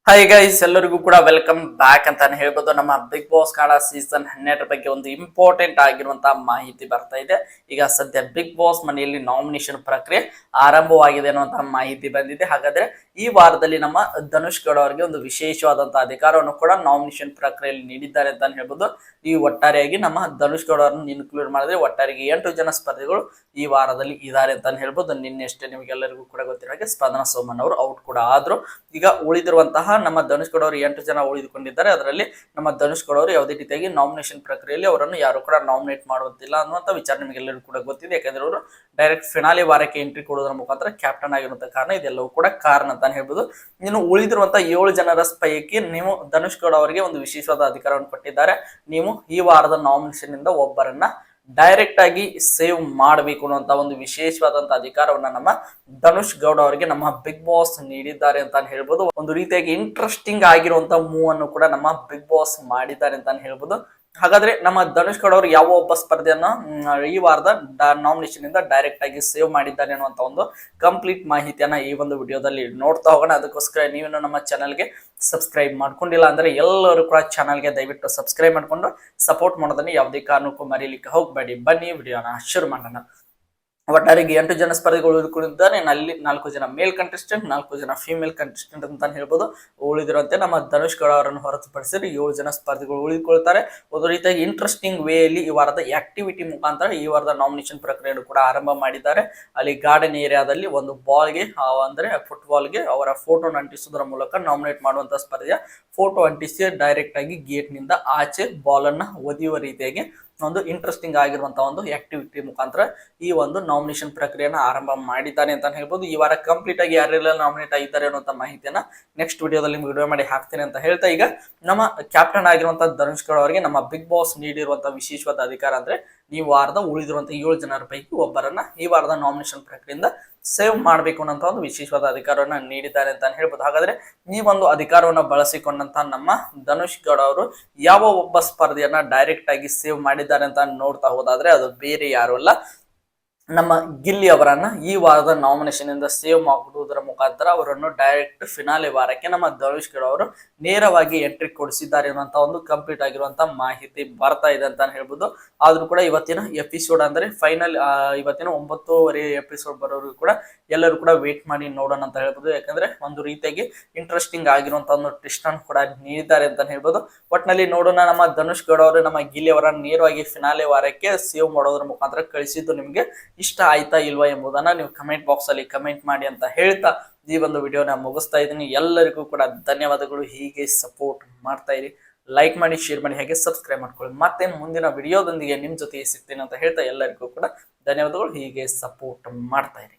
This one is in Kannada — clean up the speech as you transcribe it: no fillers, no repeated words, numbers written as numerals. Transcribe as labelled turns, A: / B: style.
A: ಹಾಯ್ ಗೈಸ್, ಎಲ್ಲರಿಗೂ ಕೂಡ ವೆಲ್ಕಮ್ ಬ್ಯಾಕ್ ಅಂತಾನೆ ಹೇಳ್ಬೋದು. ನಮ್ಮ ಬಿಗ್ ಬಾಸ್ ಕನ್ನಡ ಸೀಸನ್ 12 ಬಗ್ಗೆ ಒಂದು ಇಂಪಾರ್ಟೆಂಟ್ ಆಗಿರುವಂತಹ ಮಾಹಿತಿ ಬರ್ತಾ ಇದೆ. ಈಗ ಸದ್ಯ ಬಿಗ್ ಬಾಸ್ ಮನೆಯಲ್ಲಿ ನಾಮಿನೇಷನ್ ಪ್ರಕ್ರಿಯೆ ಆರಂಭವಾಗಿದೆ ಅನ್ನುವಂತಹ ಮಾಹಿತಿ ಬಂದಿದೆ. ಹಾಗಾದ್ರೆ ಈ ವಾರದಲ್ಲಿ ನಮ್ಮ ಧನುಷ್ ಗೌಡ ಅವರಿಗೆ ಒಂದು ವಿಶೇಷವಾದಂತಹ ಅಧಿಕಾರವನ್ನು ಕೂಡ ನಾಮಿನೇಷನ್ ಪ್ರಕ್ರಿಯೆಯಲ್ಲಿ ನೀಡಿದ್ದಾರೆ ಅಂತಾನೆ ಹೇಳ್ಬೋದು. ಈ ಒಟ್ಟಾರೆಯಾಗಿ ನಮ್ಮ ಧನುಷ್ ಗೌಡ ಅವರನ್ನು ಇನ್ಕ್ಲೂಡ್ ಮಾಡಿದ್ರೆ ಒಟ್ಟಾರೆಗೆ 8 ಜನ ಸ್ಪರ್ಧಿಗಳು ಈ ವಾರದಲ್ಲಿ ಇದ್ದಾರೆ ಅಂತಾನೆ ಹೇಳ್ಬೋದು. ನಿನ್ನೆಷ್ಟೇ ನಿಮಗೆಲ್ಲರಿಗೂ ಕೂಡ ಗೊತ್ತಿರೋ ಹಾಗೆ ಸ್ಪಂದನ ಸೋಮನ್ ಅವರು ಔಟ್ ಕೂಡ ಆದ್ರು. ಈಗ ಉಳಿದಿರುವಂತಹ ನಮ್ಮ ಧನುಷ್ ಗೌಡ ಅವರು 8 ಜನ ಉಳಿದುಕೊಂಡಿದ್ದಾರೆ. ಅದರಲ್ಲಿ ನಮ್ಮ ಧನುಷ್ ಗೌಡ ಅವರು ಯಾವುದೇ ರೀತಿಯಾಗಿ ನಾಮಿನೇಷನ್ ಪ್ರಕ್ರಿಯೆಯಲ್ಲಿ ಅವರನ್ನು ಯಾರು ಕೂಡ ನಾಮಿನೇಟ್ ಮಾಡುವಂತಿಲ್ಲ ಅನ್ನುವಂಥ ವಿಚಾರ ನಿಮಗೆಲ್ಲರಿಗೂ ಕೂಡ ಗೊತ್ತಿದೆ. ಯಾಕಂದ್ರೆ ಅವರು ಡೈರೆಕ್ಟ್ ಫಿನಾಲೆ ವಾರಕ್ಕೆ ಎಂಟ್ರಿ ಕೊಡೋದ್ರ ಮುಖಾಂತರ ಕ್ಯಾಪ್ಟನ್ ಆಗಿರುವಂತಹ ಕಾರಣ ಇದೆಲ್ಲವೂ ಕೂಡ ಕಾರಣ ಅಂತಾನೆ ಹೇಳ್ಬೋದು. ಇನ್ನು ಉಳಿದಿರುವಂತಹ 7 ಜನರ ಪೈಕಿ ನೀವು ಧನುಷ್ ಗೌಡ ಅವರಿಗೆ ಒಂದು ವಿಶೇಷವಾದ ಅಧಿಕಾರವನ್ನು ಕೊಟ್ಟಿದ್ದಾರೆ. ನೀವು ಈ ವಾರದ ನಾಮಿನೇಷನ್ ಇಂದ ಒಬ್ಬರನ್ನ ಡೈರೆಕ್ಟ್ ಆಗಿ ಸೇವ್ ಮಾಡಬೇಕು ಅನ್ನುವಂತ ಒಂದು ವಿಶೇಷವಾದಂತ ಅಧಿಕಾರವನ್ನ ನಮ್ಮ ಧನುಷ್ ಗೌಡ ಅವರಿಗೆ ನಮ್ಮ ಬಿಗ್ ಬಾಸ್ ನೀಡಿದ್ದಾರೆ ಅಂತ ಹೇಳ್ಬೋದು. ಒಂದು ರೀತಿಯಾಗಿ ಇಂಟ್ರೆಸ್ಟಿಂಗ್ ಆಗಿರುವಂತ ಮೂವ್ ಅನ್ನು ಕೂಡ ನಮ್ಮ ಬಿಗ್ ಬಾಸ್ ಮಾಡಿದ್ದಾರೆ ಅಂತ ಹೇಳ್ಬೋದು. ಹಾಗಾದ್ರೆ ನಮ್ಮ ಧನುಷ್ ಗೌಡ ಅವರು ಯಾವ ಒಬ್ಬ ಸ್ಪರ್ಧೆಯನ್ನ ಈ ವಾರದ ನಾಮಿನೇಷನ್ ಇಂದ ಡೈರೆಕ್ಟ್ ಆಗಿ ಸೇವ್ ಮಾಡಿದ್ದಾರೆ ಅನ್ನುವಂತ ಒಂದು ಕಂಪ್ಲೀಟ್ ಮಾಹಿತಿಯನ್ನ ಈ ಒಂದು ವಿಡಿಯೋದಲ್ಲಿ ನೋಡ್ತಾ ಹೋಗೋಣ. ಅದಕ್ಕೋಸ್ಕರ ನೀವೇನು ನಮ್ಮ ಚಾನಲ್ಗೆ ಸಬ್ಸ್ಕ್ರೈಬ್ ಮಾಡ್ಕೊಂಡಿಲ್ಲ ಅಂದ್ರೆ ಎಲ್ಲರೂ ಕೂಡ ಚಾನಲ್ಗೆ ದಯವಿಟ್ಟು ಸಬ್ಸ್ಕ್ರೈಬ್ ಮಾಡ್ಕೊಂಡು ಸಪೋರ್ಟ್ ಮಾಡೋದನ್ನ ಯಾವುದೇ ಕಾರಣಕ್ಕೂ ಮರೀಲಿಕ್ಕೆ ಹೋಗ್ಬೇಡಿ. ಬನ್ನಿ ವಿಡಿಯೋನ ಶುರು ಮಾಡೋಣ. ಒಟ್ಟಾರೆಗೆ 8 ಜನ ಸ್ಪರ್ಧಿಗಳು ಉಳಿದುಕೊಂಡಿದ್ದಾರೆ. ಅಲ್ಲಿ 4 ಜನ ಮೇಲ್ ಕಂಟೆಸ್ಟೆಂಟ್, 4 ಜನ ಫಿಮೇಲ್ ಕಂಟೆಸ್ಟೆಂಟ್ ಅಂತ ಹೇಳ್ಬೋದು. ಉಳಿದಿರುವಂತೆ ನಮ್ಮ ಧನುಷ್ ಗೌಡ ಅವರನ್ನು ಹೊರತುಪಡಿಸಿದ್ರೆ 7 ಜನ ಸ್ಪರ್ಧಿಗಳು ಉಳಿದುಕೊಳ್ತಾರೆ. ಒಂದು ರೀತಿಯಾಗಿ ಇಂಟ್ರೆಸ್ಟಿಂಗ್ ವೇ ಅಲ್ಲಿ ಈ ವಾರದ ಆಕ್ಟಿವಿಟಿ ಮುಖಾಂತರ ಈ ವಾರದ ನಾಮಿನೇಷನ್ ಪ್ರಕ್ರಿಯೆಯನ್ನು ಕೂಡ ಆರಂಭ ಮಾಡಿದ್ದಾರೆ. ಅಲ್ಲಿ ಗಾರ್ಡನ್ ಏರಿಯಾದಲ್ಲಿ ಒಂದು ಬಾಲ್ಗೆ ಅಂದ್ರೆ ಫುಟ್ಬಾಲ್ಗೆ ಅವರ ಫೋಟೋನ ಅಂಟಿಸುವುದರ ಮೂಲಕ ನಾಮಿನೇಟ್ ಮಾಡುವಂತಹ ಸ್ಪರ್ಧೆಯ ಫೋಟೋ ಅಂಟಿಸಿ ಡೈರೆಕ್ಟ್ ಆಗಿ ಗೇಟ್ ನಿಂದ ಆಚೆ ಬಾಲ್ ಅನ್ನ ಒದೆಯುವ ರೀತಿಯಾಗಿ ಒಂದು ಇಂಟ್ರೆಸ್ಟಿಂಗ್ ಆಗಿರುವಂತಹ ಒಂದು ಆಕ್ಟಿವಿಟಿ ಮುಖಾಂತರ ಈ ಒಂದು ನಾಮಿನೇಷನ್ ಪ್ರಕ್ರಿಯೆನ ಆರಂಭ ಮಾಡಿದ್ದಾನೆ ಅಂತ ಹೇಳ್ಬೋದು. ಈ ವಾರ ಕಂಪ್ಲೀಟ್ ಆಗಿ ಯಾರೆಲ್ಲ ನಾಮಿನೇಟ್ ಆಗಿದ್ದಾರೆ ಅನ್ನುವಂಥ ಮಾಹಿತಿಯನ್ನ ನೆಕ್ಸ್ಟ್ ವಿಡಿಯೋದಲ್ಲಿ ವಿಡಿಯೋ ಮಾಡಿ ಹಾಕ್ತೇನೆ ಅಂತ ಹೇಳ್ತಾ, ಈಗ ನಮ್ಮ ಕ್ಯಾಪ್ಟನ್ ಆಗಿರುವಂತಹ ಧನುಷ್ ಗೌಡ ಅವರಿಗೆ ನಮ್ಮ ಬಿಗ್ ಬಾಸ್ ನೀಡಿರುವಂತಹ ವಿಶೇಷವಾದ ಅಧಿಕಾರ ಅಂದ್ರೆ ಈ ವಾರದ ಉಳಿದಿರುವಂತಹ 7 ಜನರ ಪೈಕಿ ಒಬ್ಬರನ್ನ ಈ ವಾರದ ನಾಮಿನೇಷನ್ ಪ್ರಕ್ರಿಯೆಯಿಂದ ಸೇವ್ ಮಾಡಬೇಕು ಅನ್ನೋಂಥ ಒಂದು ವಿಶೇಷವಾದ ಅಧಿಕಾರವನ್ನ ನೀಡಿದ್ದಾರೆ ಅಂತ ಹೇಳ್ಬೋದು. ಹಾಗಾದ್ರೆ ಈ ಒಂದು ಅಧಿಕಾರವನ್ನ ಬಳಸಿಕೊಂಡಂತ ನಮ್ಮ ಧನುಷ್ ಗೌಡ ಅವರು ಯಾವ ಒಬ್ಬ ಸ್ಪರ್ಧೆಯನ್ನ ಡೈರೆಕ್ಟ್ ಆಗಿ ಸೇವ್ ಮಾಡಿದ್ದಾರೆ ಅಂತ ನೋಡ್ತಾ ಹೋದಾದ್ರೆ ಅದು ಬೇರೆ ಯಾರು ಅಲ್ಲ, ನಮ್ಮ ಗಿಲ್ಲಿ ಅವರನ್ನ ಈ ವಾರದ ನಾಮಿನೇಷನ್ ಇಂದ ಸೇವ್ ಮಾಡುವುದರ ಮುಖಾಂತರ ಅವರನ್ನು ಡೈರೆಕ್ಟ್ ಫಿನಾಲೆ ವಾರಕ್ಕೆ ನಮ್ಮ ಧನುಷ್ ಗೌಡ ಅವರು ನೇರವಾಗಿ ಎಂಟ್ರಿ ಕೊಡಿಸಿದ್ದಾರೆ ಅನ್ನುವಂತ ಒಂದು ಕಂಪ್ಲೀಟ್ ಆಗಿರುವಂತಹ ಮಾಹಿತಿ ಬರ್ತಾ ಇದೆ ಅಂತ ಹೇಳ್ಬೋದು. ಆದ್ರೂ ಕೂಡ ಇವತ್ತಿನ ಎಪಿಸೋಡ್ ಅಂದ್ರೆ ಫೈನಲ್ ಇವತ್ತಿನ 9:30 ಎಪಿಸೋಡ್ ಬರೋರು ಕೂಡ ಎಲ್ಲರೂ ಕೂಡ ವೇಟ್ ಮಾಡಿ ನೋಡೋಣ ಅಂತ ಹೇಳ್ಬೋದು. ಯಾಕಂದ್ರೆ ಒಂದು ರೀತಿಯಾಗಿ ಇಂಟ್ರೆಸ್ಟಿಂಗ್ ಆಗಿರುವಂತ ಒಂದು ಟ್ವಿಸ್ಟ್ ಅನ್ನು ಕೂಡ ನೀಡಿದ್ದಾರೆ ಅಂತ ಹೇಳ್ಬೋದು. ಒಟ್ನಲ್ಲಿ ನೋಡೋಣ, ನಮ್ಮ ಧನುಷ್ ಗೌಡ ಅವರು ನಮ್ಮ ಗಿಲ್ಲಿ ಅವರನ್ನು ನೇರವಾಗಿ ಫಿನಾಲೆ ವಾರಕ್ಕೆ ಸೇವ್ ಮಾಡೋದ್ರ ಮುಖಾಂತರ ಕಳಿಸಿದ್ದು ನಿಮ್ಗೆ ಇಷ್ಟ ಆಯ್ತಾ ಇಲ್ವಾ ಎಂಬುದನ್ನ ನೀವು ಕಮೆಂಟ್ ಬಾಕ್ಸ್ ಅಲ್ಲಿ ಕಮೆಂಟ್ ಮಾಡಿ ಅಂತ ಹೇಳ್ತಾ ಈ ಒಂದು ವಿಡಿಯೋನ ಮುಗಿಸ್ತಾ ಇದ್ದೀನಿ. ಎಲ್ಲರಿಗೂ ಕೂಡ ಧನ್ಯವಾದಗಳು. ಹೀಗೆ ಸಪೋರ್ಟ್ ಮಾಡ್ತಾ ಇರಿ, ಲೈಕ್ ಮಾಡಿ, ಶೇರ್ ಮಾಡಿ, ಹಾಗೆ ಸಬ್ಸ್ಕ್ರೈಬ್ ಮಾಡ್ಕೊಳ್ಳಿ. ಮತ್ತೆ ಮುಂದಿನ ವಿಡಿಯೋದೊಂದಿಗೆ ನಿಮ್ ಜೊತೆ ಸಿಗ್ತೀನಿ ಅಂತ ಹೇಳ್ತಾ ಎಲ್ಲರಿಗೂ ಕೂಡ ಧನ್ಯವಾದಗಳು. ಹೀಗೆ ಸಪೋರ್ಟ್ ಮಾಡ್ತಾ ಇರಿ.